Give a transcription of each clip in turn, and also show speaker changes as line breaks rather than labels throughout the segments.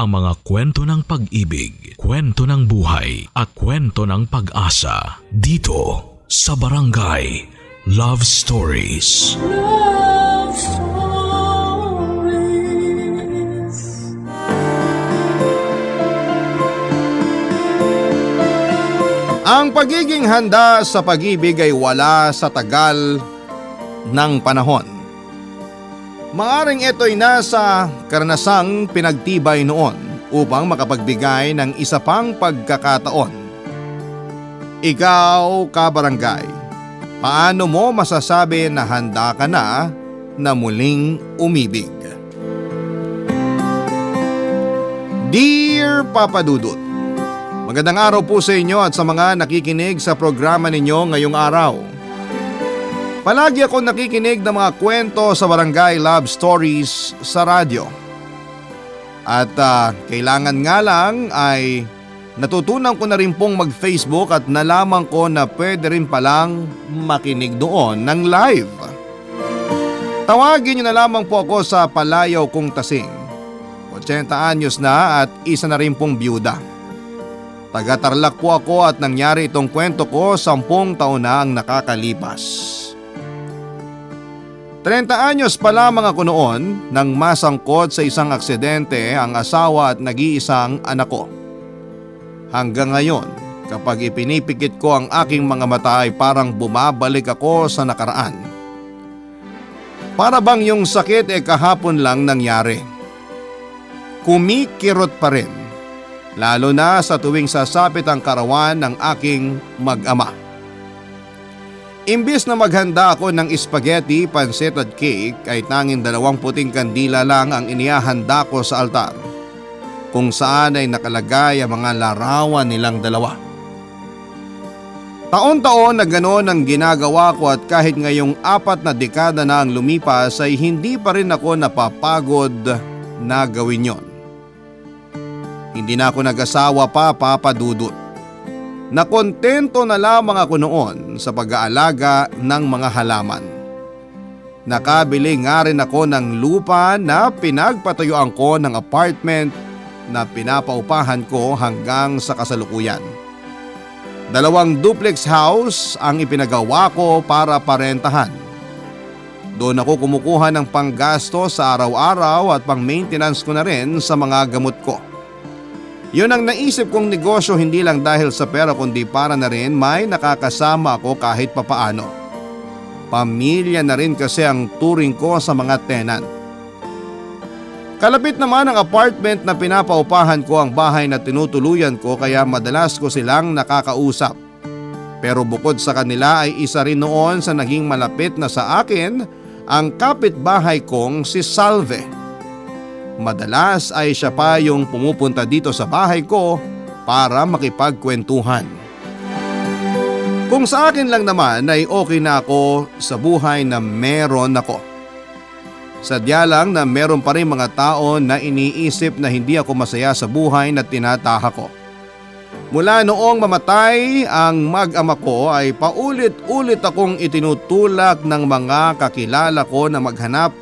ang mga kwento ng pag-ibig, kwento ng buhay at kwento ng pag-asa dito sa Barangay Love Stories.
Love Stories.
Ang pagiging handa sa pag-ibig ay wala sa tagal ng panahon. Maaring ito'y nasa karanasang pinagtibay noon upang makapagbigay ng isa pang pagkakataon. Ikaw, kabarangay, paano mo masasabi na handa ka na muling umibig? Dear Papa Dudut, magandang araw po sa inyo at sa mga nakikinig sa programa ninyo ngayong araw. Palagi ako nakikinig ng mga kwento sa Barangay Love Stories sa radyo. At kailangan nga lang ay natutunan ko na rin pong mag-Facebook at nalaman ko na pwede rin palang makinig doon ng live. Tawagin niyo na lamang po ako sa palayaw kong tasing. 80 anyos na at isa na rin pong byuda. Taga-Tarlac po ako at nangyari itong kwento ko 10 taon na ang nakakalipas. 30 anyos pa lamang ako noon nang masangkot sa isang aksidente ang asawa at nag-iisang anak ko. Hanggang ngayon, kapag ipinipikit ko ang aking mga mata ay parang bumabalik ako sa nakaraan. Para bang yung sakit kahapon lang nangyari. Kumikirot pa rin, lalo na sa tuwing sasapit ang karawan ng aking mag-ama. Imbis na maghanda ako ng spaghetti, pansit at cake ay tanging 2 puting kandila lang ang inihahanda ko sa altar, kung saan ay nakalagay ang mga larawan nilang dalawa. Taon-taon na ganoon ang ginagawa ko at kahit ngayong 4 na dekada na ang lumipas ay hindi pa rin ako napapagod na gawin yon. Hindi na ako nag-asawa pa, Papa Dudut. Nakontento na lamang ako noon sa pag-aalaga ng mga halaman. Nakabili nga rin ako ng lupa na pinagpatayuan ko ng apartment na pinapaupahan ko hanggang sa kasalukuyan. 2 duplex house ang ipinagawa ko para parentahan. Doon ako kumukuha ng panggasto sa araw-araw at pang-maintenance ko na rin sa mga gamot ko. Yun ang naisip kong negosyo hindi lang dahil sa pera kundi para na rin may nakakasama ako kahit papaano. Pamilya na rin kasi ang turing ko sa mga tenant. Kalapit naman ang apartment na pinapaupahan ko ang bahay na tinutuluyan ko kaya madalas ko silang nakakausap. Pero bukod sa kanila ay isa rin noon sa naging malapit na sa akin ang kapitbahay kong si Salve. Madalas ay siya pa yung pumupunta dito sa bahay ko para makipagkwentuhan. Kung sa akin lang naman ay okay na ako sa buhay na meron ako. Sadya lang na meron pa rin mga tao na iniisip na hindi ako masaya sa buhay na tinataha ko. Mula noong mamatay ang mag-ama ko ay paulit-ulit akong itinutulak ng mga kakilala ko na maghanap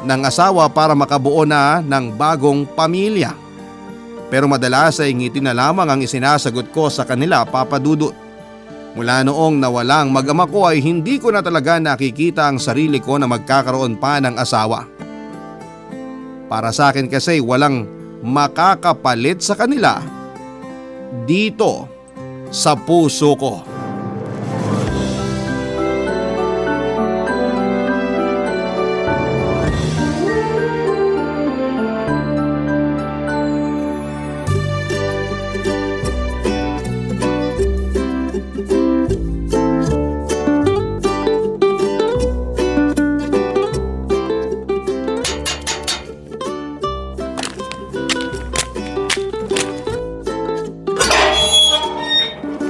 ng asawa para makabuo na ng bagong pamilya. Pero madalas ay ngiti na lamang ang isinasagot ko sa kanila, Papa Dudut. Mula noong nawalang mag-ama ko ay hindi ko na talaga nakikita ang sarili ko na magkakaroon pa ng asawa. Para sa akin kasi walang makakapalit sa kanila dito sa puso ko.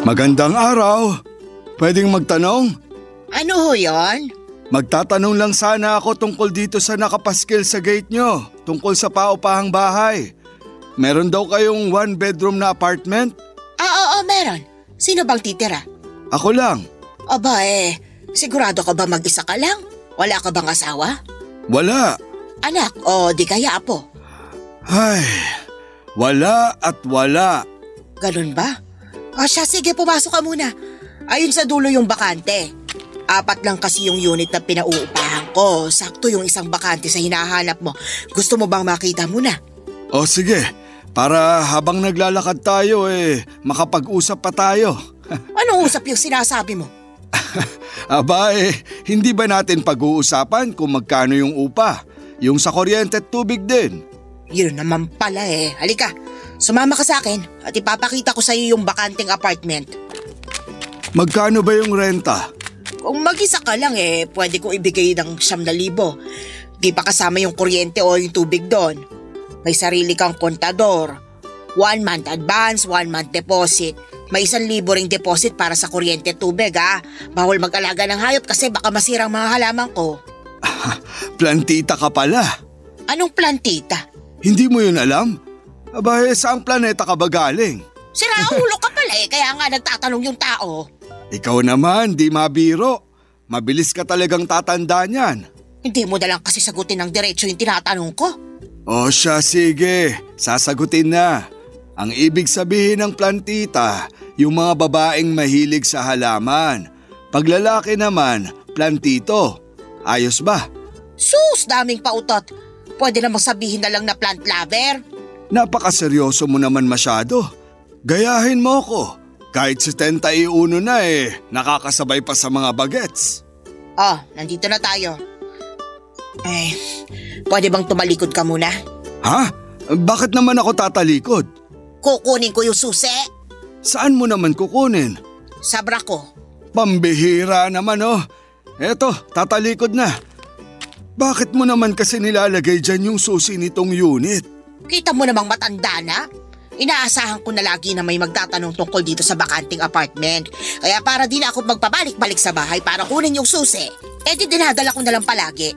Magandang araw. Pwedeng magtanong?
Ano ho yon?
Magtatanong lang sana ako tungkol dito sa nakapaskil sa gate nyo, tungkol sa paupahang bahay. Meron daw kayong 1-bedroom na apartment?
Oo, meron. Sino bang titira?
Ako lang.
Aba sigurado ka ba mag-isa ka lang? Wala ka bang asawa?
Wala.
Anak o di kaya apo?
Ay, Wala at wala.
Ganun ba? Siya, sige, pumasok ka muna. Ayun sa dulo yung bakante. 4 lang kasi yung unit na pinauupahan ko. Sakto yung isang bakante sa hinahanap mo. Gusto mo bang makita muna?
O sige, para habang naglalakad tayo makapag-usap pa tayo.
Anong usap yung sinasabi mo?
Aba hindi ba natin pag-uusapan kung magkano yung upa? Yung sa kuryente at tubig din.
Yun naman pala Halika, sumama ka sa akin at ipapakita ko sa iyo yung bakanting apartment.
Magkano ba yung renta?
Kung mag-isa ka lang pwede kong ibigay ng 9,000. Di pa kasama yung kuryente o yung tubig doon. May sarili kang kontador. 1 month advance, 1 month deposit. May 1,000 ring deposit para sa kuryente at tubig Bawal mag-alaga ng hayop kasi baka masirang mga halaman ko.
Plantita ka pala.
Anong plantita?
Hindi mo yun alam? Aba saang planeta ka ba galing?
Sira ulo ka pala kaya nga nagtatanong yung tao.
Ikaw naman, di mabiro. Mabilis ka talagang tatanda niyan.
Hindi mo na lang kasi sagutin ng diretso yung tinatanong ko.
O siya, sige. Sasagutin na. Ang ibig sabihin ng plantita, yung mga babaeng mahilig sa halaman. Pag lalaki naman, plantito. Ayos ba?
Sus, daming pautot. Pwede namang sabihin na lang na plant lover.
Napakaseryoso mo naman masyado. Gayahin mo ko. Kahit 71 na nakakasabay pa sa mga bagets.
Nandito na tayo. Pwede bang tumalikod ka muna?
Ha? Bakit naman ako tatalikod?
Kukunin ko yung susi.
Saan mo naman kukunin?
Sa bra ko.
Pambihira naman Eto, tatalikod na. Bakit mo naman kasi nilalagay dyan yung susi nitong unit?
Kita mo namang matanda na. Inaasahan ko na lagi na may magtatanong tungkol dito sa bakanting apartment. Kaya para di na ako magpabalik-balik sa bahay para kunin yung susi, di dinadala ko na lang palagi.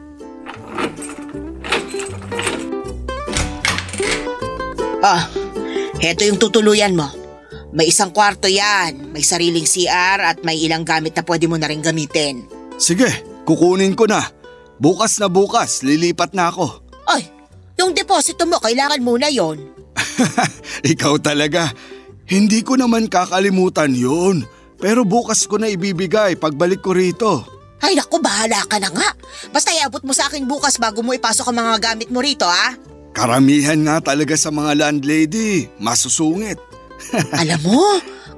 Heto yung tutuluyan mo. May 1 kwarto yan, may sariling CR at may ilang gamit na pwede mo na rin gamitin.
Sige, kukunin ko na. Bukas na bukas, lilipat na ako.
Yung deposito mo, kailangan muna yon.
Ikaw talaga. Hindi ko naman kakalimutan yun. Pero bukas ko na ibibigay pagbalik ko rito.
Ay naku, bahala ka na nga. Basta iabot mo sa akin bukas bago mo ipasok ang mga gamit mo rito
Karamihan nga talaga sa mga landlady, masusungit.
Alam mo,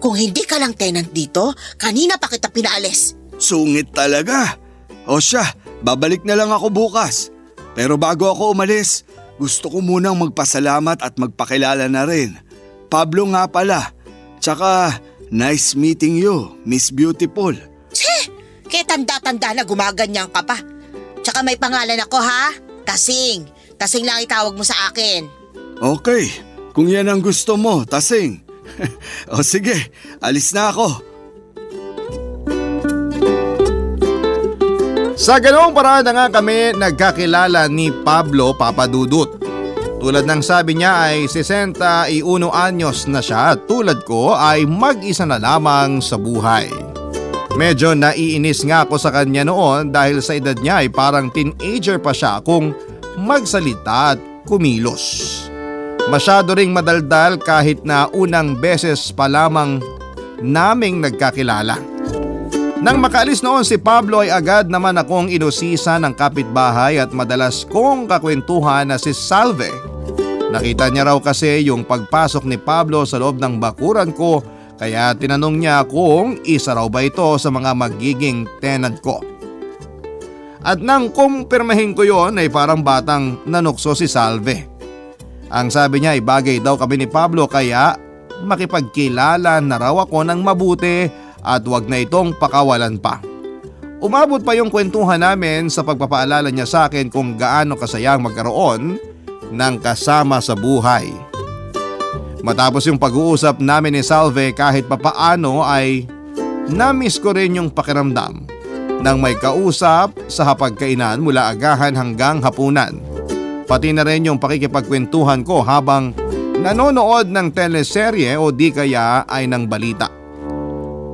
kung hindi ka lang tenant dito, kanina pa kita pinaalis.
Sungit talaga. O siya, babalik na lang ako bukas. Pero bago ako umalis, gusto ko munang magpasalamat at magpakilala na rin. Pablo nga pala. Tsaka, nice meeting you, Miss Beautiful.
Kaya tanda-tanda na gumaganyan ka pa. Tsaka may pangalan ako Tasing. Tasing lang itawag mo sa akin.
Okay, kung yan ang gusto mo, Tasing. O sige, alis na ako.
Sa ganoong paraan na nga kami nagkakilala ni Pablo Papadudut. Tulad ng sabi niya ay 61 anyos na siya at tulad ko ay mag-isa na lamang sa buhay. Medyo naiinis nga ako sa kanya noon dahil sa edad niya ay parang teenager pa siya kung magsalita at kumilos. Masyado ring madaldal kahit na unang beses pa lamang naming nagkakilala. Nang makaalis noon si Pablo ay agad naman akong inusisa ng kapitbahay at madalas kong kakwentuhan na si Salve. Nakita niya raw kasi yung pagpasok ni Pablo sa loob ng bakuran ko kaya tinanong niya kung isa raw ba ito sa mga magiging tenant ko. At nang kumpirmahin ko yon ay parang batang nanukso si Salve. Ang sabi niya ay bagay daw kami ni Pablo kaya makipagkilala na raw ako ng mabuti at wag na itong pakawalan pa. Umabot pa yung kwentuhan namin sa pagpapaalala niya sa akin kung gaano kasayang magkaroon ng kasama sa buhay. Matapos yung pag-uusap namin ni Salve kahit papaano ay namiss ko rin yung pakiramdam ng may kausap sa hapagkainan mula agahan hanggang hapunan. Pati na rin yung pakikipagkwentuhan ko habang nanonood ng teleserye o di kaya ay ng balita.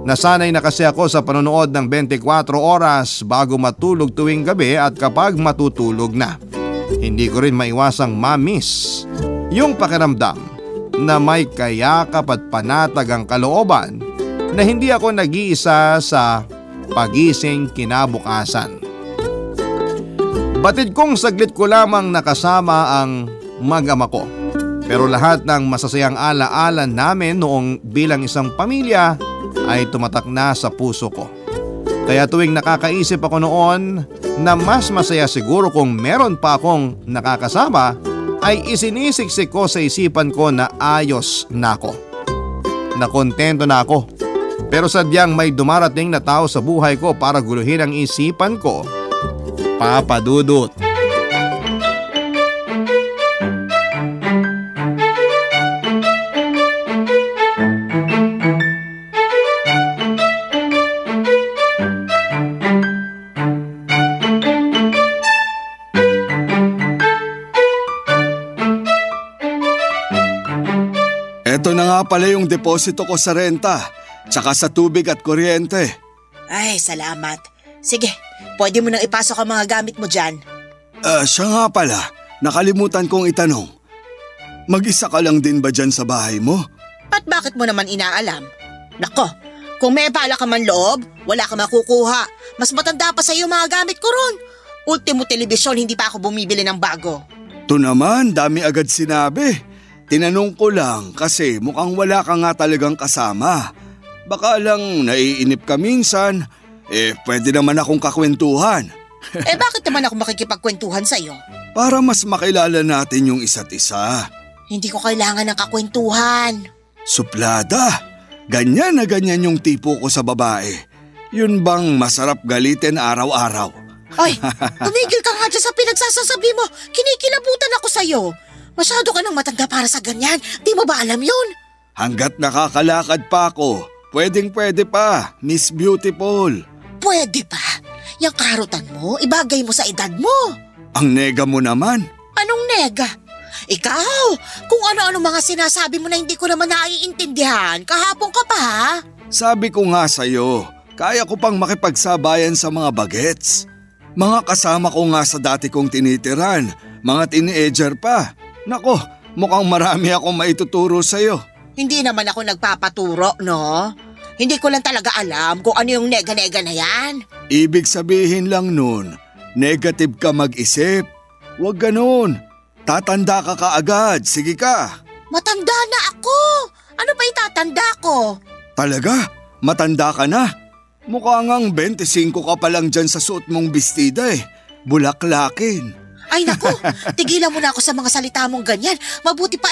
Nasanay na kasi ako sa panonood ng 24 oras bago matulog tuwing gabi at kapag matutulog na. Hindi ko rin maiwasang ma-miss yung pakiramdam na may kayakap at panatag ang kalooban na hindi ako nag-iisa sa pagising kinabukasan. Batid kong saglit ko lamang nakasama ang mag-ama ko. Pero lahat ng masasayang alaala namin noong bilang isang pamilya ay tumatak na sa puso ko. Kaya tuwing nakakaisip ako noon na mas masaya siguro kung meron pa akong nakakasama, ay isinisiksik ko sa isipan ko na ayos na ako. Nakontento na ako. Pero sadyang may dumarating na tao sa buhay ko para guluhin ang isipan ko. Papa Dudut.
Eto na nga pala yung deposito ko sa renta, tsaka sa tubig at kuryente.
Ay, salamat. Sige, pwede mo nang ipasok ang mga gamit mo dyan.
Siya nga pala, nakalimutan kong itanong. Mag-isa ka lang din ba dyan sa bahay mo?
At bakit mo naman inaalam? Nako, kung may pala ka man loob, wala ka makukuha. Mas matanda pa sa'yo mga gamit ko ron. Ultimo telebisyon, hindi pa ako bumibili ng bago.
To naman, dami agad sinabi. Tinanong ko lang kasi mukhang wala ka nga talagang kasama. Baka lang naiinip ka minsan, pwede naman akong kakwentuhan.
Bakit naman ako makikipagkwentuhan sa'yo?
Para mas makilala natin yung isa't isa.
Hindi ko kailangan ng kakwentuhan.
Suplada, ganyan na ganyan yung tipo ko sa babae. Yun bang masarap galitin araw-araw?
Ay, tumigil ka nga dyan sa pinagsasasabi mo. Kinikilabutan ako sa'yo. Masyado ka nang matanda para sa ganyan. Di mo ba alam yun?
Hanggat nakakalakad pa ako, pwedeng-pwede pa, Miss Beautiful.
Pwede pa. Yung karutan mo, ibagay mo sa edad mo.
Ang nega mo naman.
Anong nega? Ikaw, kung ano-ano mga sinasabi mo na hindi ko naman naiintindihan, kahapon ka pa ha?
Sabi ko nga sa'yo, kaya ko pang makipagsabayan sa mga bagets. Mga kasama ko nga sa dati kong tinitiran, mga teenager pa. Nako, mukhang marami akong maituturo sa'yo.
Hindi naman ako nagpapaturo, no? Hindi ko lang talaga alam kung ano yung nega-nega na yan.
Ibig sabihin lang nun, negative ka mag-isip. Huwag ganun. Tatanda ka kaagad, sige ka.
Matanda na ako. Ano pa itatanda ko?
Talaga? Matanda ka na? Mukha ngang 25 ka pa lang dyan sa suot mong bestida eh. Bulaklakin.
Ay naku, tigilan mo na ako sa mga salita mong ganyan. Mabuti pa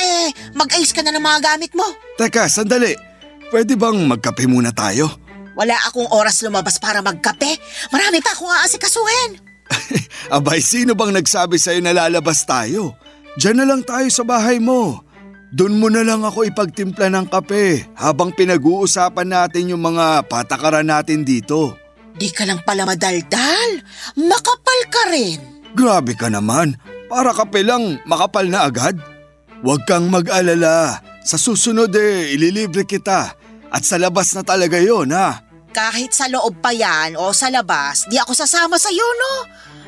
mag-ayos ka na ng mga gamit mo.
Teka, sandali. Pwede bang magkape muna tayo?
Wala akong oras lumabas para magkape. Marami pa akong aasikasuhin.
Abay, sino bang nagsabi sa'yo na lalabas tayo? Diyan na lang tayo sa bahay mo. Doon mo na lang ako ipagtimpla ng kape habang pinag-uusapan natin yung mga patakaran natin dito.
Di ka lang pala madaldal. Makapal ka rin.
Grabe ka naman, para kape lang makapal na agad. Huwag kang mag-alala, sa susunod ililibre kita at sa labas na talaga yon ha.
Kahit sa loob pa yan o sa labas, di ako sasama sa'yo no.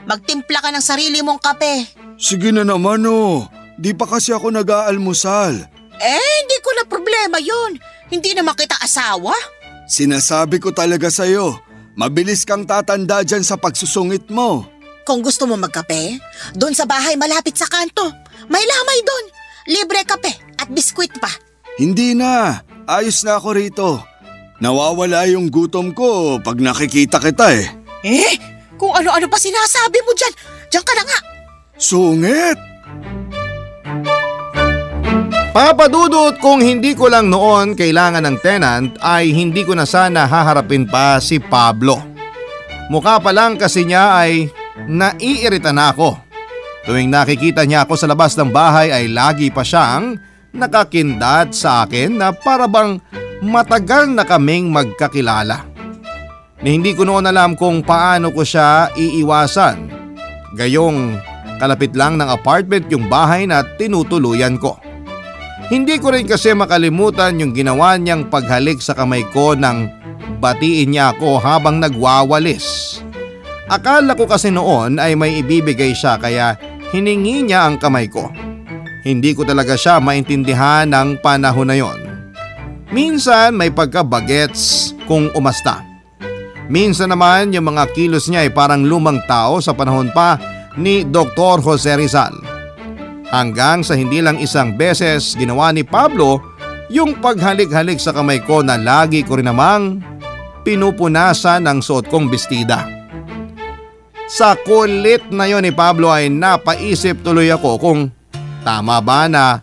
Magtimpla ka ng sarili mong kape.
Sige na naman di pa kasi ako nag-aalmusal.
Hindi ko na problema yun. Hindi naman kita asawa.
Sinasabi ko talaga sa'yo, mabilis kang tatanda dyan sa pagsusungit mo.
Kung gusto mo magkape, doon sa bahay malapit sa kanto. May lamay doon. Libre kape at biskwit pa.
Hindi na. Ayos na ako rito. Nawawala yung gutom ko pag nakikita kita eh.
Kung ano-ano pa sinasabi mo dyan. Diyan ka na nga.
Sungit!
Papa Dudut, kung hindi ko lang noon kailangan ng tenant ay hindi ko na sana haharapin pa si Pablo. Mukha pa lang kasi niya ay naiirita na ako. Tuwing nakikita niya ako sa labas ng bahay ay lagi pa siyang nakakindat sa akin na para bang matagal na kaming magkakilala. Hindi ko noon alam kung paano ko siya iiwasan. Gayong kalapit lang ng apartment yung bahay na tinutuluyan ko. Hindi ko rin kasi makalimutan yung ginawa niyang paghalik sa kamay ko nang batiin niya ako habang nagwawalis. Akala ko kasi noon ay may ibibigay siya kaya hiningi niya ang kamay ko. Hindi ko talaga siya maintindihan ng panahon na yon. Minsan may pagka-bagets kung umasta. Minsan naman yung mga kilos niya ay parang lumang tao sa panahon pa ni Dr. Jose Rizal. Hanggang sa hindi lang isang beses ginawa ni Pablo yung paghalik-halik sa kamay ko na lagi ko rin namang pinupunasan ng suot kong bestida. Sa kulit na yon ni Pablo ay napaisip tuloy ako kung tama ba na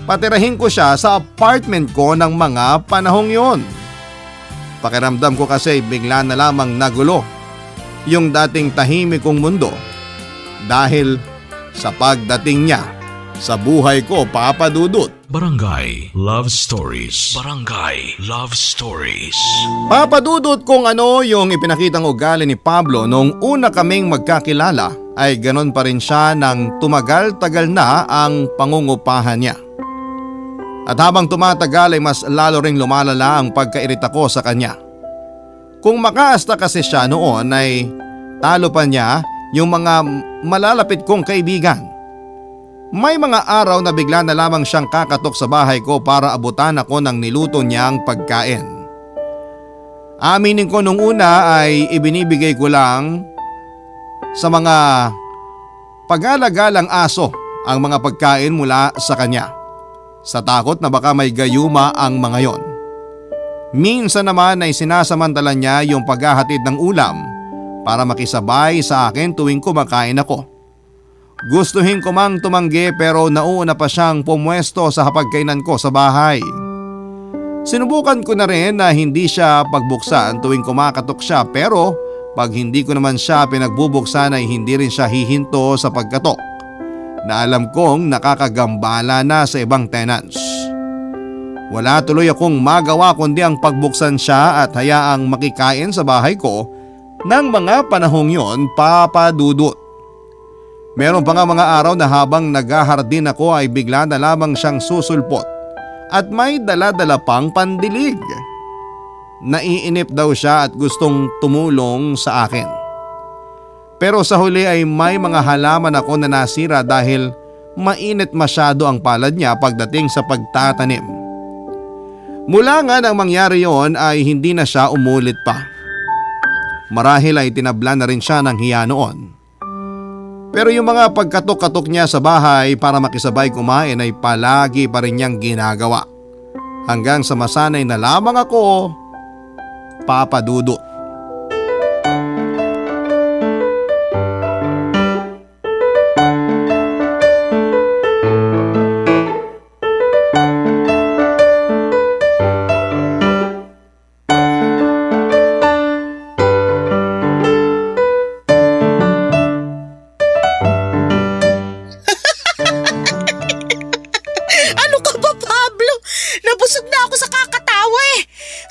patirahin ko siya sa apartment ko ng mga panahong yon. Pakiramdam ko kasi bigla na lamang nagulo yung dating tahimik kong mundo dahil sa pagdating niya sa buhay ko, Papa Dudut.
Barangay Love Stories. Barangay Love Stories.
Papa Dudut, kung ano yung ipinakitang ugali ni Pablo noong una kaming magkakilala ay ganon pa rin siya nang tumagal-tagal na ang pangungupahan niya. At habang tumatagal ay mas lalo ring lumalala ang pagkairita ko sa kanya. Kung makaasta kasi siya noon ay talo pa niya yung mga malalapit kong kaibigan. May mga araw na bigla na lamang siyang kakatok sa bahay ko para abutan ako ng niluto niyang pagkain. Aminin ko nung una ay ibinibigay ko lang sa mga pag-alagalang aso ang mga pagkain mula sa kanya, sa takot na baka may gayuma ang mga yon. Minsan naman ay sinasamantala niya yung paghahatid ng ulam para makisabay sa akin tuwing kumakain ako. Gustuhin ko mang tumanggi pero nauna pa siyang pumwesto sa hapagkainan ko sa bahay. Sinubukan ko na rin na hindi siya pagbuksan tuwing kumakatok siya pero pag hindi ko naman siya pinagbubuksan ay hindi rin siya hihinto sa pagkatok na alam kong nakakagambala na sa ibang tenants. Wala tuloy akong magawa kundi ang pagbuksan siya at hayaang makikain sa bahay ko ng mga panahong yon, Papa Dudut. Meron pa nga mga araw na habang naghahardin ako ay bigla na lamang siyang susulpot at may dala-dala pang pandilig. Naiinip daw siya at gustong tumulong sa akin. Pero sa huli ay may mga halaman ako na nasira dahil mainit masyado ang palad niya pagdating sa pagtatanim. Mula nga nang mangyari yon ay hindi na siya umulit pa. Marahil ay tinabla na rin siya ng hiya noon. Pero yung mga pagkatok-katok niya sa bahay para makisabay kumain ay palagi pa rin niyang ginagawa. Hanggang sa masanay na lamang ako, Papa Dudut.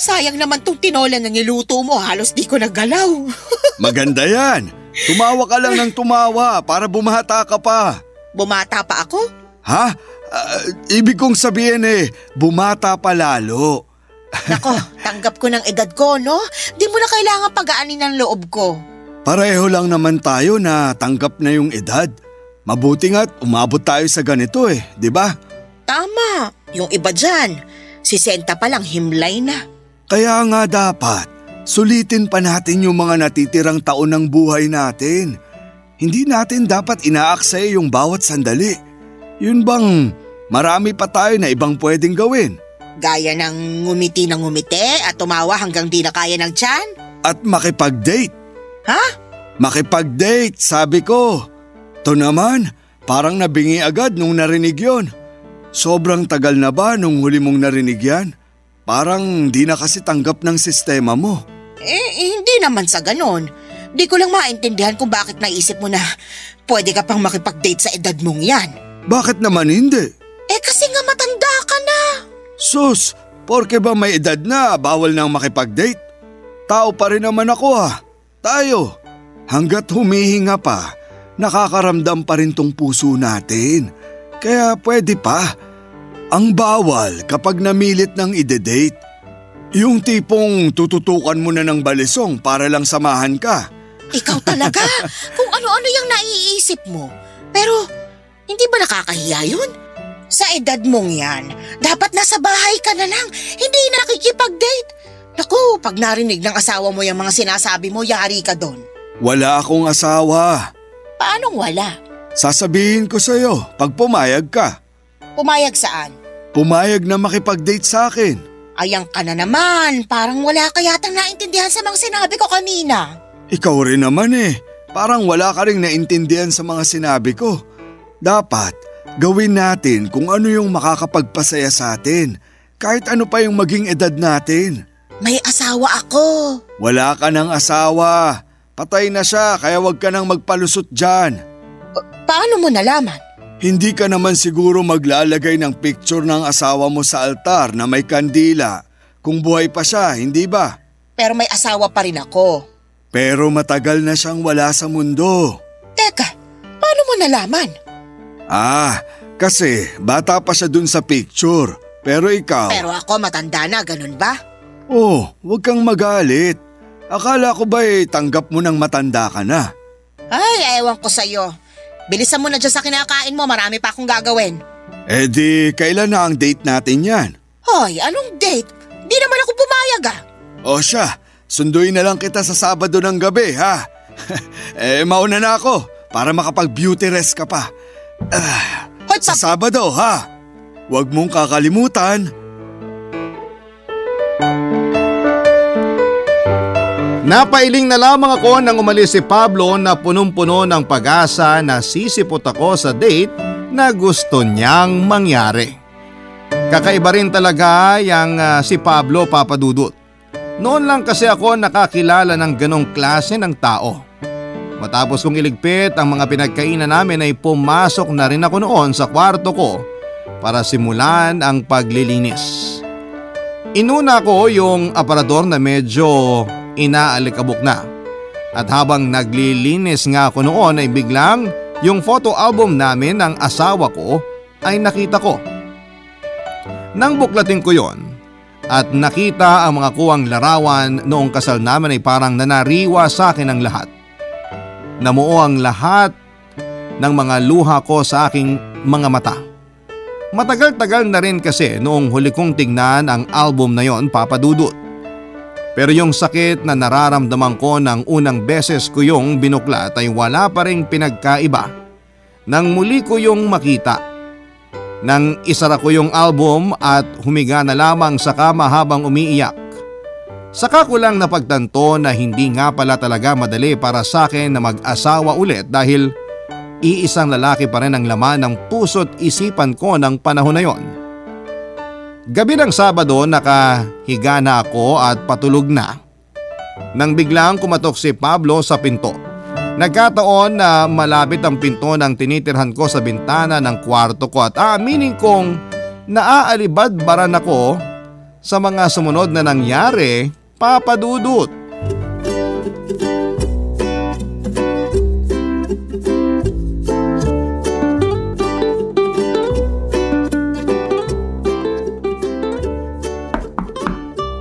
Sayang naman tong tinola na niluto mo, halos di ko nagalaw.
Maganda yan. Tumawa ka lang ng tumawa para bumata ka pa.
Bumata pa ako?
Ha? Ibig kong sabihin bumata pa lalo.
Nako, tanggap ko ng edad ko, no? Di mo na kailangan pag-aanin ng loob ko.
Pareho lang naman tayo na tanggap na yung edad. Mabuti nga't umabot tayo sa ganito di ba?
Tama, yung iba dyan, 60 pa lang himlay na.
Kaya nga dapat, sulitin pa natin yung mga natitirang taon ng buhay natin. Hindi natin dapat inaaksaya yung bawat sandali. Yun bang marami pa tayo na ibang pwedeng gawin?
Gaya ng ngumiti at tumawa hanggang di na kaya ng tiyan?
At makipag-date.
Ha?
Makipag-date, sabi ko. To naman, parang nabingi agad nung narinig yon. Sobrang tagal na ba nung huli mong narinig yan? Parang di na kasi tanggap ng sistema mo.
Hindi naman sa ganon. Di ko lang maintindihan kung bakit naisip mo na pwede ka pang makipag-date sa edad mong yan.
Bakit naman hindi?
Kasi nga matanda ka na.
Sus, porke ba may edad na bawal nang makipag-date? Tao pa rin naman ako Tayo, hanggat humihinga pa, nakakaramdam pa rin tong puso natin. Kaya pwede pa. Ang bawal kapag namilit ng ide-date. Yung tipong tututukan mo na ng balisong para lang samahan ka.
Ikaw talaga, kung ano-ano yung naiisip mo. Pero, hindi ba nakakahiya yun? Sa edad mong yan, dapat nasa bahay ka na lang, hindi nakikipag-date. Naku, pag narinig ng asawa mo yung mga sinasabi mo, yari ka doon.
Wala akong asawa.
Paanong wala?
Sasabihin ko sa'yo pag pumayag ka.
Pumayag saan?
Pumayag na makipag-date sa akin.
Ayang ka na naman, parang wala ka yatang naintindihan sa mga sinabi ko kanina.
Ikaw rin naman eh. Parang wala ka rin naintindihan sa mga sinabi ko. Dapat gawin natin kung ano yung makakapagpasaya sa atin. Kahit ano pa yung maging edad natin.
May asawa ako.
Wala ka ng asawa. Patay na siya kaya wag ka nang magpalusot dyan.
Paano mo nalaman?
Hindi ka naman siguro maglalagay ng picture ng asawa mo sa altar na may kandila. Kung buhay pa siya, hindi ba?
Pero may asawa pa rin ako.
Pero matagal na siyang wala sa mundo.
Teka, paano mo nalaman?
Kasi bata pa siya dun sa picture. Pero ikaw…
Pero ako matanda na, ganun ba?
Oh, huwag kang magalit. Akala ko ba tanggap mo nang matanda ka na?
Ay, ewan ko sa'yo. Bilisan mo na dyan sa kinakain mo, marami pa akong gagawin.
Eh di, kailan na ang date natin yan?
Hoy, anong date? Di naman ako pumayag
O siya, sunduin na lang kita sa Sabado ng gabi ha. Mauna na ako para makapag-beauty rest ka pa.
Hoy,
Sa Sabado ha. Huwag mong kakalimutan.
Napailing na lamang ako nang umalis si Pablo na punong-puno ng pag-asa na sisipot ako sa date na gusto niyang mangyari. Kakaiba rin talaga yung si Pablo, Papa Dudut. Noon lang kasi ako nakakilala ng ganong klase ng tao. Matapos kong iligpit ang mga pinagkainan namin ay pumasok na rin ako noon sa kwarto ko para simulan ang paglilinis. Inuna ko yung aparador na medyo inaalikabok na. At habang naglilinis nga ako noon ay biglang yung photo album namin ng asawa ko ay nakita ko. Nang buklatin ko yon at nakita ang mga kuwang larawan noong kasal namin ay parang nanariwa sa akin ang lahat. Namuo ang lahat ng mga luha ko sa aking mga mata. Matagal-tagal na rin kasi noong huli kong tignan ang album na yon, Papa Dudut. Pero yung sakit na nararamdaman ko ng unang beses ko yung binuklat ay wala pa ring pinagkaiba nang muli ko yung makita. Nang isara ko yung album at humiga na lamang sa kama habang umiiyak. Saka ko lang napagtanto na hindi nga pala talaga madali para sa akin na mag-asawa ulit dahil iisang lalaki pa rin ang laman ng puso't isipan ko ng panahon na yon. Gabi ng Sabado nakahiga na ako at patulog na. Nang biglang kumatok si Pablo sa pinto. Nagkataon na malapit ang pinto ng tinitirhan ko sa bintana ng kwarto ko at aaminin kong naaalibadbaran ako sa mga sumunod na nangyari, Papa Dudut.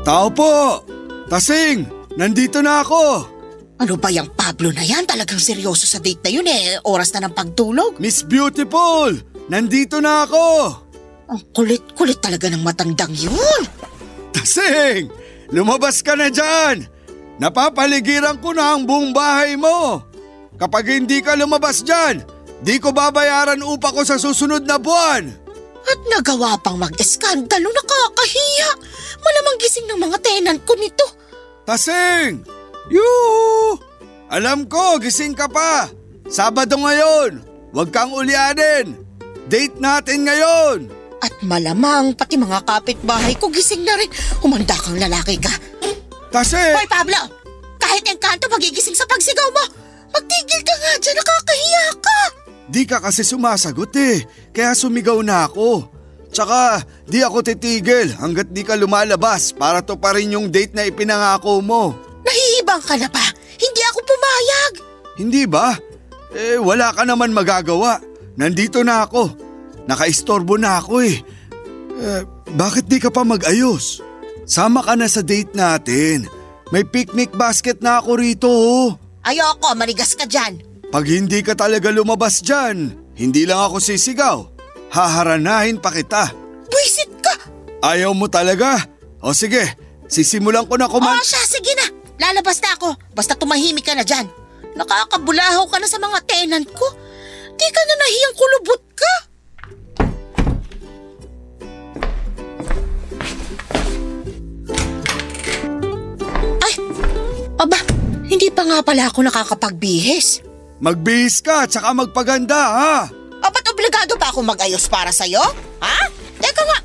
Tao po! Tasing! Nandito na ako!
Ano ba yung Pablo na yan? Talagang seryoso sa date na yun Oras na ng pagtulog.
Miss Beautiful! Nandito na ako!
Ang kulit-kulit talaga ng matandang yun.
Tasing! Lumabas ka na dyan! Napapaligiran ko na ang buong bahay mo! Kapag hindi ka lumabas dyan, di ko babayaran upa ko sa susunod na buwan!
At nagawa pang mag-eskandalo, nakakahiya. Malamang gising ng mga tenant ko nito.
Tasing! Yoo! Alam ko, gising ka pa. Sabado ngayon. Huwag kang ulyanin. Date natin ngayon.
At malamang pati mga kapitbahay ko gising na rin. Humanda kang lalaki ka.
Tasing!
Hoy Pablo! Kahit engkanto magigising sa pagsigaw mo. Magtigil ka nga dyan, nakakahiya ka.
Di ka kasi sumasagot kaya sumigaw na ako. Tsaka di ako titigil hanggat di ka lumalabas para to pa rin yung date na ipinangako mo.
Nahihibang ka na pa, hindi ako pumayag.
Hindi ba? Wala ka naman magagawa. Nandito na ako. Nakaistorbo na ako bakit di ka pa mag-ayos? Sama ka na sa date natin. May picnic basket na ako rito
Ayoko, manigas ka dyan.
Pag hindi ka talaga lumabas dyan, hindi lang ako sisigaw. haharanahin pa kita.
Buisit ka!
Ayaw mo talaga? O sige, sisimulan ko na
Oo siya, sige na. Lalabas na ako. Basta tumahimik ka na dyan. Nakakabulahaw ka na sa mga tenant ko. Di ka na nahiyang kulubot ka. Ay, aba, hindi pa nga pala ako nakakapagbihis.
Magbihis ka at saka magpaganda ha.
Ba't obligado pa ako mag-ayos para sa'yo? Ha? Teka nga.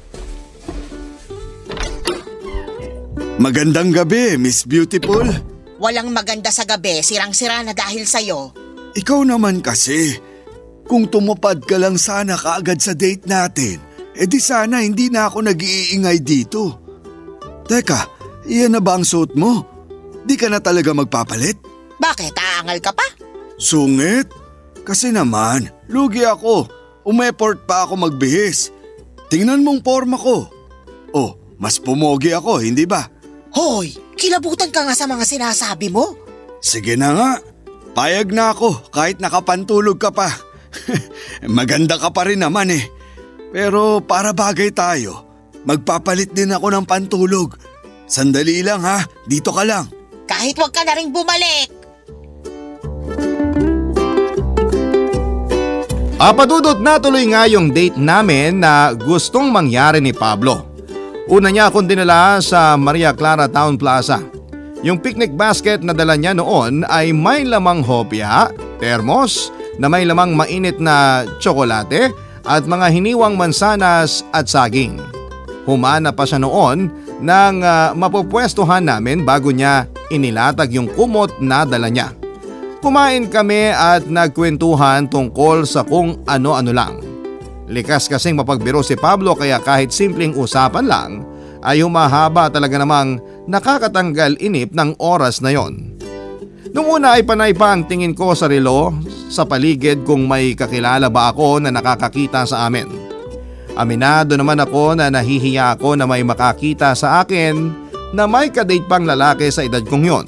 Magandang gabi, Miss Beautiful.
Walang maganda sa gabi, sirang-sira na dahil sa'yo.
Ikaw naman kasi. Kung tumupad ka lang sana kaagad sa date natin, di sana hindi na ako nag-iingay dito. Teka, iyan na ba ang suot mo? Di ka na talaga magpapalit?
Bakit? Aangal ka pa?
Sungit? Kasi naman, lugi ako. Umeport pa ako magbihis. Tingnan mong forma ko. Oh, mas pumogi ako, hindi ba?
Hoy, kilabutan ka nga sa mga sinasabi mo.
Sige na nga. Payag na ako kahit nakapantulog ka pa. Maganda ka pa rin naman eh. Pero para bagay tayo, magpapalit din ako ng pantulog. Sandali lang ha, dito ka lang.
Kahit wag ka na rin bumalik.
Padudot na tuloy nga yung date namin na gustong mangyari ni Pablo. Una niya akong dinala sa Maria Clara Town Plaza. Yung picnic basket na dala niya noon ay may lamang hopya, termos na may lamang mainit na tsokolate at mga hiniwang mansanas at saging. Humana pa siya noon ng mapupwestuhan namin bago niya inilatag yung kumot na dala niya. Kumain kami at nagkwentuhan tungkol sa kung ano-ano lang. Likas kasing mapagbiro si Pablo kaya kahit simpleng usapan lang ay humahaba talaga namang nakakatanggal inip ng oras na yon. Nung una ay panay pa ang tingin ko sa relo sa paligid kung may kakilala ba ako na nakakakita sa amin. Aminado naman ako na nahihiya ako na may makakita sa akin na may kadate pang lalaki sa edad kong yon.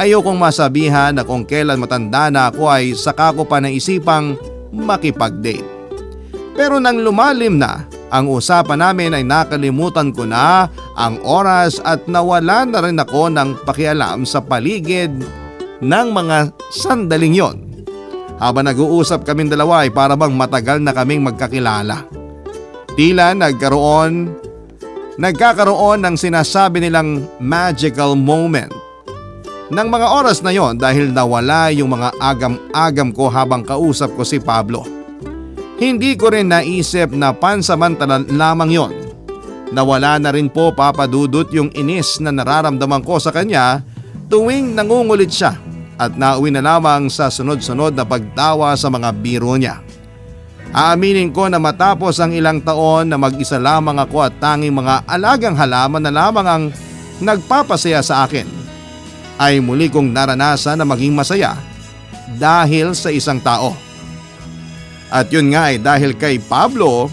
Ayokong masabihan na kung kailan matanda na ako ay saka ko pa naisipang makipag-date. Pero nang lumalim na ang usapan namin ay nakalimutan ko na ang oras at nawala na rin ako ng pakialam sa paligid ng mga sandaling yon. Habang nag-uusap kaming dalawa ay para bang matagal na kaming magkakilala. Tila nagkakaroon ng sinasabi nilang magical moment. Nang mga oras na yon dahil nawala yung mga agam-agam ko habang kausap ko si Pablo. Hindi ko rin naisip na pansamantala lamang yon. Nawala na rin po papadudot yung inis na nararamdaman ko sa kanya tuwing nangungulit siya at nauwi na lamang sa sunod-sunod na pagtawa sa mga biro niya. Aaminin ko na matapos ang ilang taon na mag-isa lamang ako at tanging mga alagang halaman na lamang ang nagpapasaya sa akin, ay muli kong naranasan na maging masaya dahil sa isang tao. At yun nga ay dahil kay Pablo,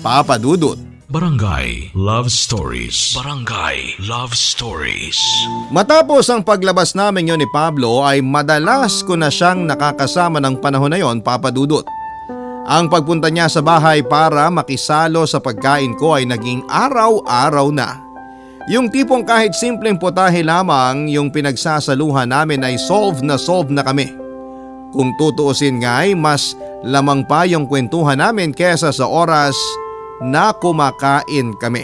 Papa Dudut.
Barangay Love Stories. Barangay Love Stories.
Matapos ang paglabas namin yun ni Pablo ay madalas ko na siyang nakakasama ng panahon na yon, Papa Dudut. Ang pagpunta niya sa bahay para makisalo sa pagkain ko ay naging araw-araw na. Yung tipong kahit simpleng putahe lamang yung pinagsasaluhan namin ay solve na kami. Kung tutuusin nga ay mas lamang pa yung kwentuhan namin kesa sa oras na kumakain kami.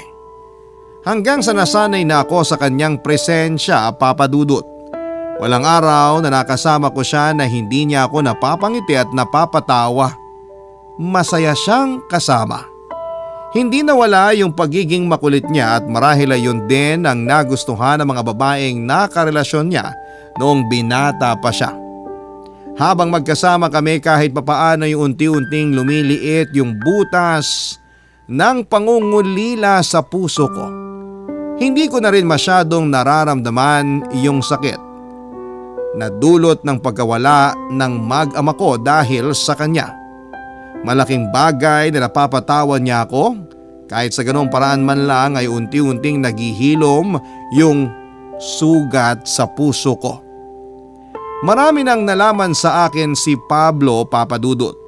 Hanggang sa nasanay na ako sa kanyang presensya, Papa Dudut. Walang araw na nakasama ko siya na hindi niya ako napapangiti at napapatawa. Masaya siyang kasama. Hindi nawala yung pagiging makulit niya at marahil ay yun din ang nagustuhan ng mga babaeng nakarelasyon niya noong binata pa siya. Habang magkasama kami kahit papaano yung unti-unting lumiliit yung butas ng pangungulila sa puso ko. Hindi ko na rin masyadong nararamdaman yung sakit na dulot ng pagkawala ng mag-ama ko dahil sa kanya. Malaking bagay na napapatawan niya ako, kahit sa ganong paraan man lang ay unti-unting naghihilom yung sugat sa puso ko. Marami nang nalaman sa akin si Pablo, Papa Dudut.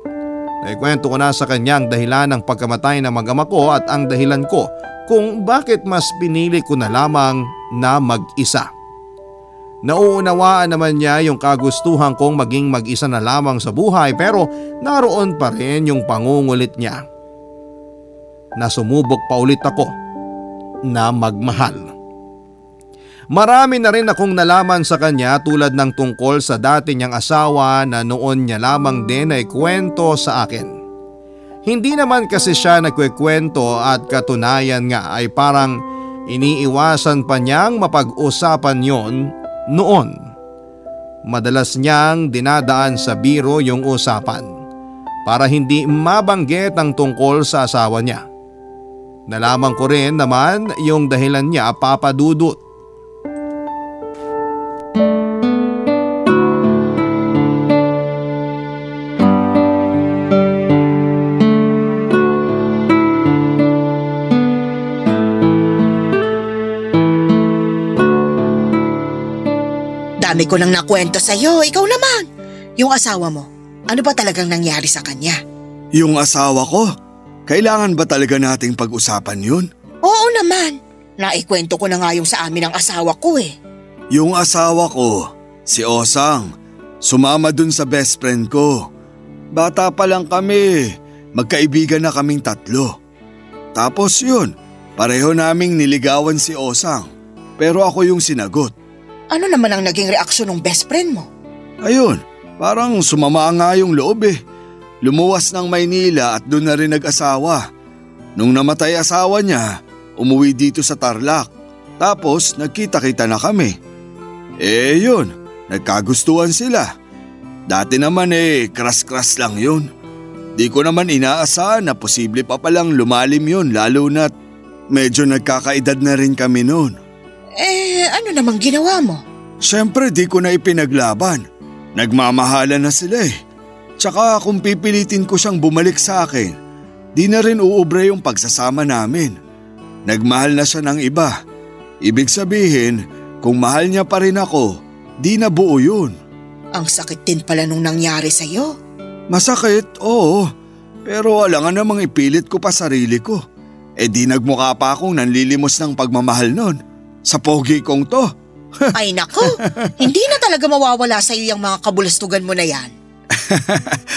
Naikwento ko na sa kanya ang dahilan ng pagkamatay ng mag-ama ko at ang dahilan ko kung bakit mas pinili ko na lamang na mag-isa. Nauunawaan naman niya yung kagustuhan kong maging mag-isa na lamang sa buhay, pero naroon pa rin yung pangungulit niya na sumubok pa ulit ako na magmahal. Marami na rin akong nalaman sa kanya tulad ng tungkol sa dati niyang asawa na noon niya lamang din ay kwento sa akin. Hindi naman kasi siya nagkwekwento at katunayan nga ay parang iniiwasan pa niyang mapag-usapan yon noon. Madalas niyang dinadaan sa biro yung usapan para hindi mabanggit ang tungkol sa asawa niya. Nalaman ko rin naman yung dahilan niya, Papa Dudut.
Dami ko nang nakwento sa'yo, ikaw naman. Yung asawa mo, ano ba talagang nangyari sa kanya?
Yung asawa ko? Kailangan ba talaga nating pag-usapan yun?
Oo naman. Naikwento ko na nga yung sa amin ng asawa ko eh.
Yung asawa ko, si Osang, sumama dun sa best friend ko. Bata pa lang kami, magkaibigan na kaming 3. Tapos yun, pareho naming niligawan si Osang, pero ako yung sinagot.
Ano naman ang naging reaksyon ng best friend mo?
Ayun, parang sumama nga yung loob eh. Lumuwas ng Maynila at doon na rin nag-asawa. Nung namatay asawa niya, umuwi dito sa Tarlac. Tapos nagkita-kita na kami. Yun, nagkagustuhan sila. Dati naman kras-kras lang yun. Di ko naman inaasahan na posible pa palang lumalim yun, lalo na't medyo nagkakaedad na rin kami noon.
Ano namang ginawa mo?
Siyempre di ko na ipinaglaban. Nagmamahalan na sila eh. Tsaka kung pipilitin ko siyang bumalik sa akin, di na rin uubra yung pagsasama namin. Nagmahal na siya ng iba. Ibig sabihin, kung mahal niya pa rin ako, di na buo yun.
Ang sakit din pala nung nangyari sa'yo.
Masakit, oo. Pero alangan namang ipilit ko pa sarili ko. Di nagmukha pa akong nanlilimos ng pagmamahal nun. Sa pogi kong to.
Ay nako, hindi na talaga mawawala sa'yo yung mga kabulastugan mo na yan.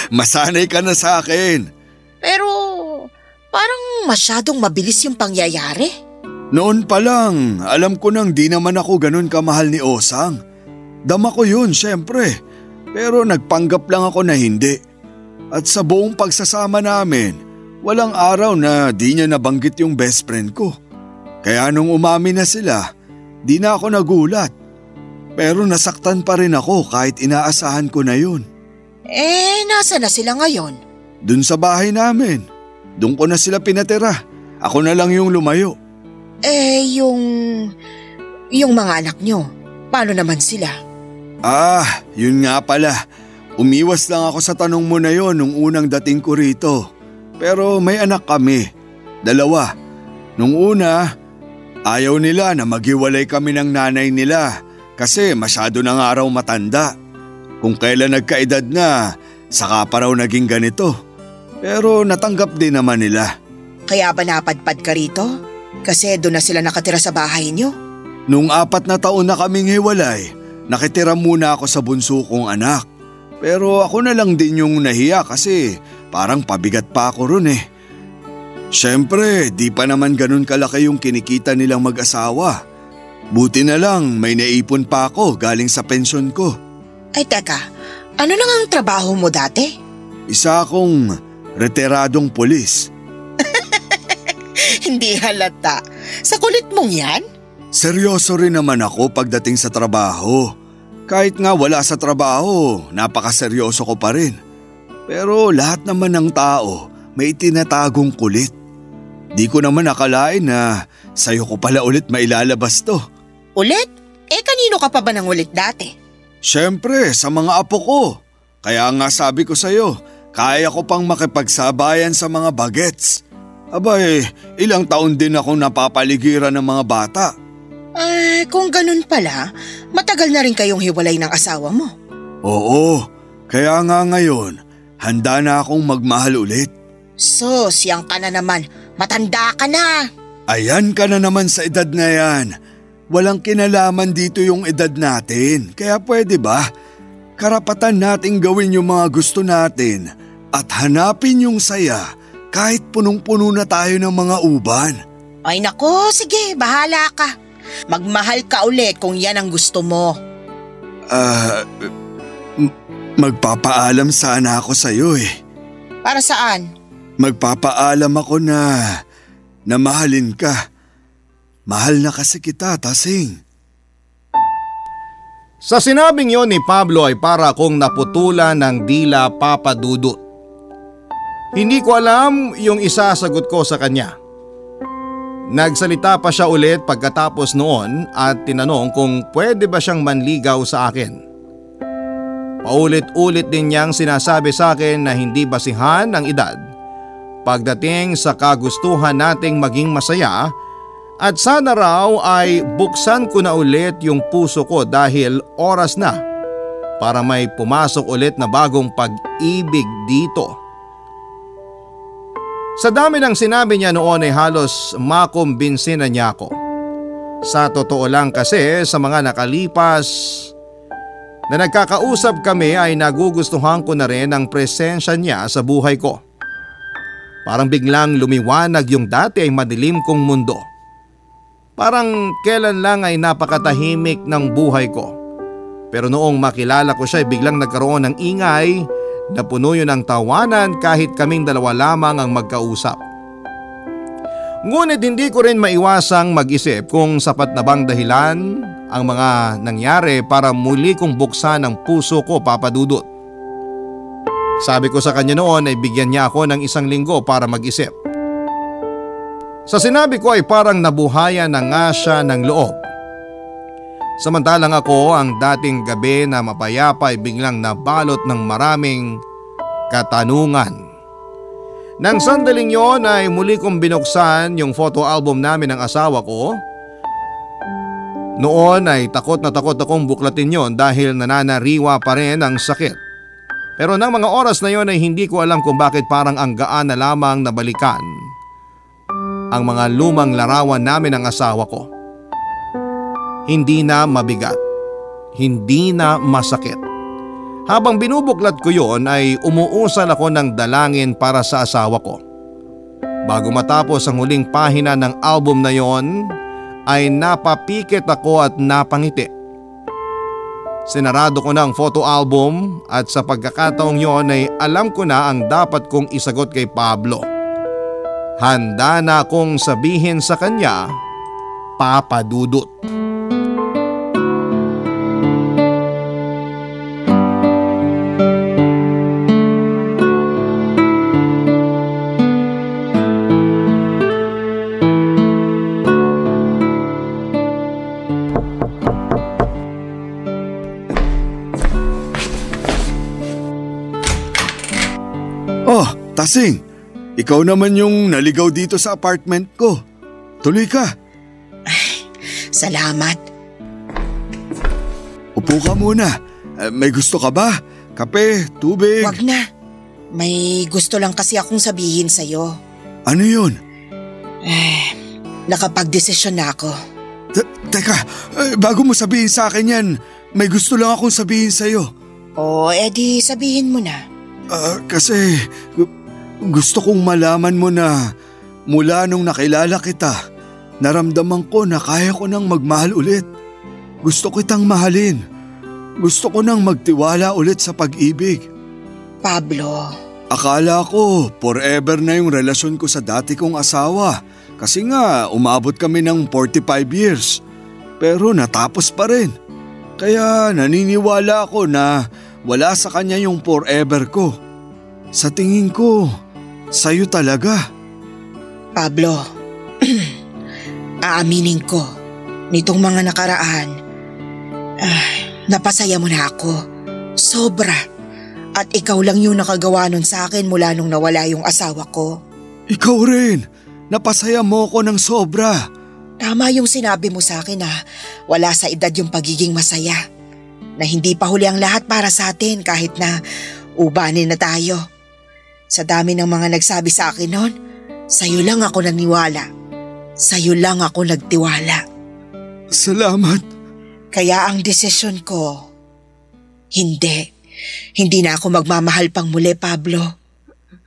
Masanay ka na sa akin.
Pero parang masyadong mabilis yung pangyayari.
Noon pa lang, alam ko nang di naman ako ganun kamahal ni Osang. Dama ko yun, syempre. Pero nagpanggap lang ako na hindi. At sa buong pagsasama namin, walang araw na di niya nabanggit yung best friend ko. Kaya nung umamin na sila, di na ako nagulat. Pero nasaktan pa rin ako kahit inaasahan ko na yun.
Nasa na sila ngayon?
Dun sa bahay namin. Dun ko na sila pinatira. Ako na lang yung lumayo.
Yung mga anak nyo, paano naman sila?
Yun nga pala. Umiwas lang ako sa tanong mo na yon nung unang dating ko rito. Pero may anak kami. 2. Nung una, ayaw nila na maghiwalay kami ng nanay nila kasi masyado na nga raw matanda. Kung kailan nagkaedad na, saka pa raw naging ganito. Pero natanggap din naman nila.
Kaya ba napadpad ka rito? Kasi doon na sila nakatira sa bahay nyo?
Nung 4 na taon na kaming hiwalay, nakitira muna ako sa bunso kong anak. Pero ako na lang din yung nahiya kasi parang pabigat pa ako ron eh. Siyempre, di pa naman ganun kalaki yung kinikita nilang mag-asawa. Buti na lang may naipon pa ako galing sa pensyon ko.
Ay teka, ano nang ang trabaho mo dati?
Isa akong retiradong pulis.
Hindi halata. Sa kulit mong yan?
Seryoso rin naman ako pagdating sa trabaho. Kahit nga wala sa trabaho, napakaseryoso ko pa rin. Pero lahat naman ng tao may itinatagong kulit. Di ko naman akalain na sa'yo ko pala ulit mailalabas to.
Ulit? Kanino ka pa ba nang ulit dati?
Siyempre, sa mga apo ko. Kaya nga sabi ko sa'yo, kaya ko pang makipagsabayan sa mga bagets. Abay, ilang taon din akong napapaligiran ng mga bata.
Kung ganun pala, matagal na rin kayong hiwalay ng asawa mo.
Oo, kaya nga ngayon, handa na akong magmahal ulit.
Sus, yang ka na naman. Matanda ka na.
Ayan ka na naman sa edad na yan. Walang kinalaman dito yung edad natin. Kaya pwede ba? Karapatan nating gawin yung mga gusto natin at hanapin yung saya kahit punong-puno na tayo ng mga uban.
Ay nako, sige, bahala ka. Magmahal ka ulit kung yan ang gusto mo.
Magpapaalam sana ako sa'yo eh.
Para saan?
Magpapaalam ako na mahalin ka. Mahal na kasi kita, Tasing.
Sa sinabing yon ni Pablo ay para akong naputulan ng dila, Papa Dudut. Hindi ko alam yung isasagot ko sa kanya. Nagsalita pa siya ulit pagkatapos noon at tinanong kung pwede ba siyang manligaw sa akin. Paulit-ulit din niyang sinasabi sa akin na hindi basihan ang edad pagdating sa kagustuhan nating maging masaya at sana raw ay buksan ko na ulit yung puso ko dahil oras na para may pumasok ulit na bagong pag-ibig dito. Sa dami ng sinabi niya noon ay halos makumbinsin na niya ako. Sa totoo lang kasi sa mga nakalipas na nagkakausap kami ay nagugustuhan ko na rin ang presensya niya sa buhay ko. Parang biglang lumiwanag yung dati ay madilim kong mundo. Parang kailan lang ay napakatahimik ng buhay ko. Pero noong makilala ko siya ay biglang nagkaroon ng ingay na puno yun ng tawanan kahit kaming dalawa lamang ang magkausap. Ngunit hindi ko rin maiwasang mag-isip kung sapat na bang dahilan ang mga nangyari para muli kong buksan ang puso ko, Papa Dudut. Sabi ko sa kanya noon ay bigyan niya ako ng 1 linggo para mag-isip. Sa sinabi ko ay parang nabuhayan na nga siya ng loob. Samantalang ako ang dating gabi na mapayapa ay biglang nabalot ng maraming katanungan. Nang sandaling yon ay muli kong binuksan yung photo album namin ng asawa ko. Noon ay takot na takot akong buklatin yon dahil nananariwa pa rin ang sakit. Pero nang mga oras na yon ay hindi ko alam kung bakit parang ang gaan na lamang nabalikan ang mga lumang larawan namin ng asawa ko. Hindi na mabigat, hindi na masakit. Habang binubuklat ko yon ay umuusal ako ng dalangin para sa asawa ko. Bago matapos ang huling pahina ng album na yon ay napapikit ako at napangiti. Sinarado ko na ang photo album at sa pagkakataong yon ay alam ko na ang dapat kong isagot kay Pablo. Handa na akong sabihin sa kanya, Papa Dudut.
Oh, Tasing, ikaw naman yung naligaw dito sa apartment ko. Tuloy ka.
Salamat.
Upo ka muna. May gusto ka ba? Kape, tubig?
Wag na. May gusto lang kasi akong sabihin sa'yo.
Ano yun?
Nakapagdesisyon na ako.
Teka, bago mo sabihin sa akin yan, may gusto lang akong sabihin sa'yo.
Edi sabihin mo na.
Kasi gusto kong malaman mo na mula nung nakilala kita, naramdaman ko na kaya ko nang magmahal ulit. Gusto kitang mahalin. Gusto ko nang magtiwala ulit sa pag-ibig.
Pablo.
Akala ko forever na yung relasyon ko sa dati kong asawa. Kasi nga umabot kami ng 45 years. Pero natapos pa rin. Kaya naniniwala ako na wala sa kanya yung forever ko. Sa tingin ko, sa'yo talaga.
Pablo, aaminin ko, nitong mga nakaraan, napasaya mo na ako. Sobra. At ikaw lang yung nakagawa nun sa akin mula nung nawala yung asawa ko.
Ikaw rin. Napasaya mo ko ng sobra.
Tama yung sinabi mo sa akin na wala sa edad yung pagiging masaya. Na hindi pa huli ang lahat para sa atin kahit na ubanin na tayo. Sa dami ng mga nagsabi sa akin noon, sa'yo lang ako naniwala. Sa'yo lang ako nagtiwala.
Salamat.
Kaya ang desisyon ko, hindi na ako magmamahal pang muli, Pablo.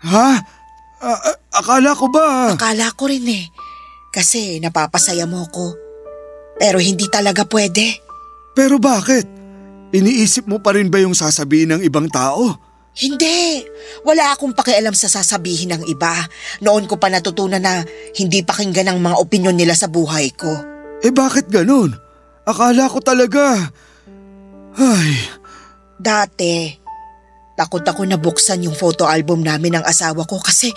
Ha? Akala ko ba?
Akala ko rin kasi napapasaya mo ko. Pero hindi talaga pwede.
Pero bakit? Iniisip mo pa rin ba yung sasabihin ng ibang tao?
Hindi. Wala akong pakialam sa sasabihin ng iba. Noon ko pa natutunan na hindi pakinggan ang mga opinyon nila sa buhay ko.
Bakit ganun? Akala ko talaga.
Dati, takot ako na buksan yung photo album namin ng asawa ko kasi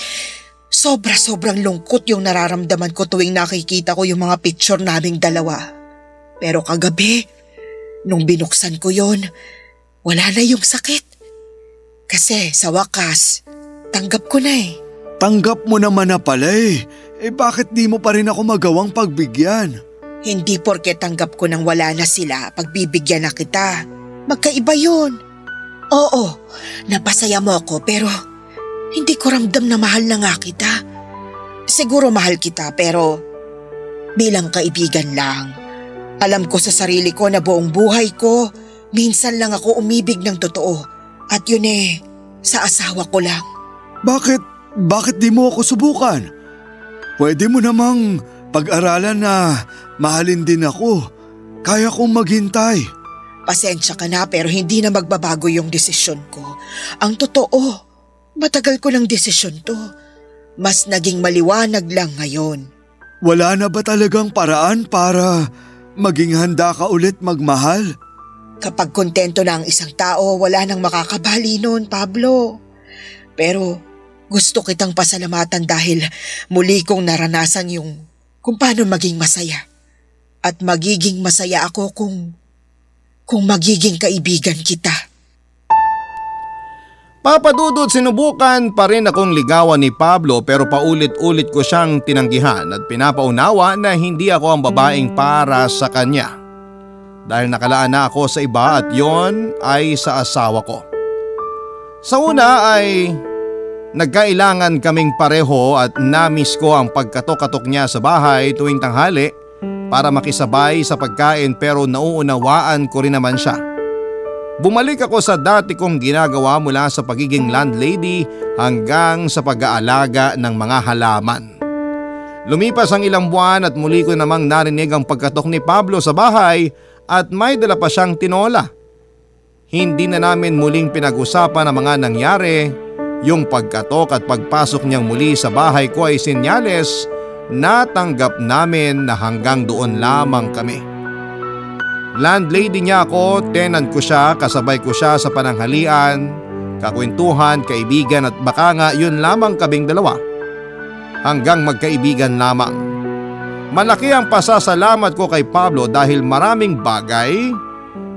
sobrang lungkot yung nararamdaman ko tuwing nakikita ko yung mga picture naming dalawa. Pero kagabi, nung binuksan ko yon, wala na yung sakit. Kasi sa wakas, tanggap ko na
Tanggap mo naman na pala bakit di mo pa rin ako magawang pagbigyan?
Hindi porke tanggap ko nang wala na sila, pagbibigyan na kita. Magkaiba yun. Oo, napasaya mo ako pero hindi ko ramdam na mahal na nga kita. Siguro mahal kita pero bilang kaibigan lang. Alam ko sa sarili ko na buong buhay ko, minsan lang ako umibig ng totoo. At yun sa asawa ko lang.
Bakit di mo ako subukan? Pwede mo namang pag-aralan na mahalin din ako. Kaya kong maghintay.
Pasensya ka na pero hindi na magbabago yung desisyon ko. Ang totoo, matagal ko ng desisyon to. Mas naging maliwanag lang ngayon.
Wala na ba talagang paraan para maging handa ka ulit magmahal?
Kapag kontento na ang isang tao, wala nang makakabali noon, Pablo. Pero gusto kitang pasalamatan dahil muli kong naranasan yung kung paano maging masaya. At magiging masaya ako kung magiging kaibigan kita.
Papa Dudut, sinubukan pa rin akong ligawan ni Pablo pero paulit-ulit ko siyang tinanggihan at pinapaunawa na hindi ako ang babaeng para sa kanya. Dahil nakalaan na ako sa iba at yon ay sa asawa ko. Sa una ay nagkailangan kaming pareho at namiss ko ang pagkatok-katok niya sa bahay tuwing tanghali para makisabay sa pagkain pero nauunawaan ko rin naman siya. Bumalik ako sa dati kong ginagawa mula sa pagiging landlady hanggang sa pag-aalaga ng mga halaman. Lumipas ang ilang buwan at muli ko namang narinig ang pagkatok ni Pablo sa bahay at may dala pa siyang tinola. Hindi na namin muling pinag-usapan ang mga nangyari. Yung pagkatok at pagpasok niyang muli sa bahay ko ay senyales na tanggap namin na hanggang doon lamang kami. Landlady niya ako, tenant ko siya, kasabay ko siya sa pananghalian, kakwentuhan, kaibigan at baka nga yun lamang kaming dalawa. Hanggang magkaibigan lamang. Malaki ang pasasalamat ko kay Pablo dahil maraming bagay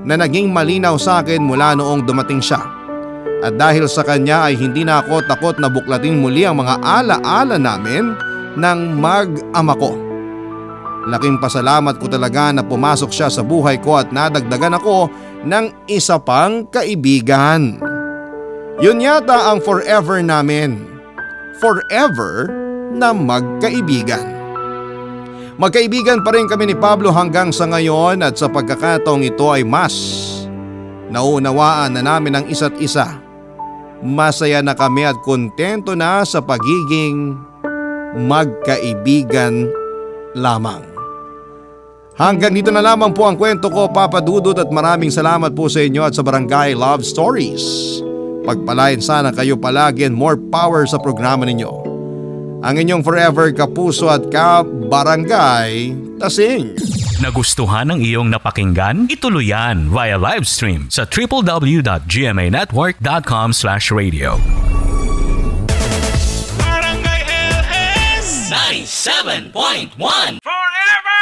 na naging malinaw sa akin mula noong dumating siya. At dahil sa kanya ay hindi na ako takot na buklatin muli ang mga ala-ala namin ng mag-ama ko. Laking pasalamat ko talaga na pumasok siya sa buhay ko at nadagdagan ako ng isa pang kaibigan. Yun yata ang forever namin. Forever na magkaibigan. Magkaibigan pa rin kami ni Pablo hanggang sa ngayon at sa pagkakataong ito ay mas nauunawaan na namin ang isa't isa. Masaya na kami at kontento na sa pagiging magkaibigan lamang. Hanggang dito na lamang po ang kwento ko, Papa Dudut, at maraming salamat po sa inyo at sa Barangay Love Stories. Pagpalain sana kayo palagi and more power sa programa ninyo. Ang inyong forever kapuso at ka-barangay Tasing.
Nagustuhan ng iyong napakinggan? Ituloy yan via live stream sa www.gmanetwork.com/radio.
Barangay LS 97.1 Forever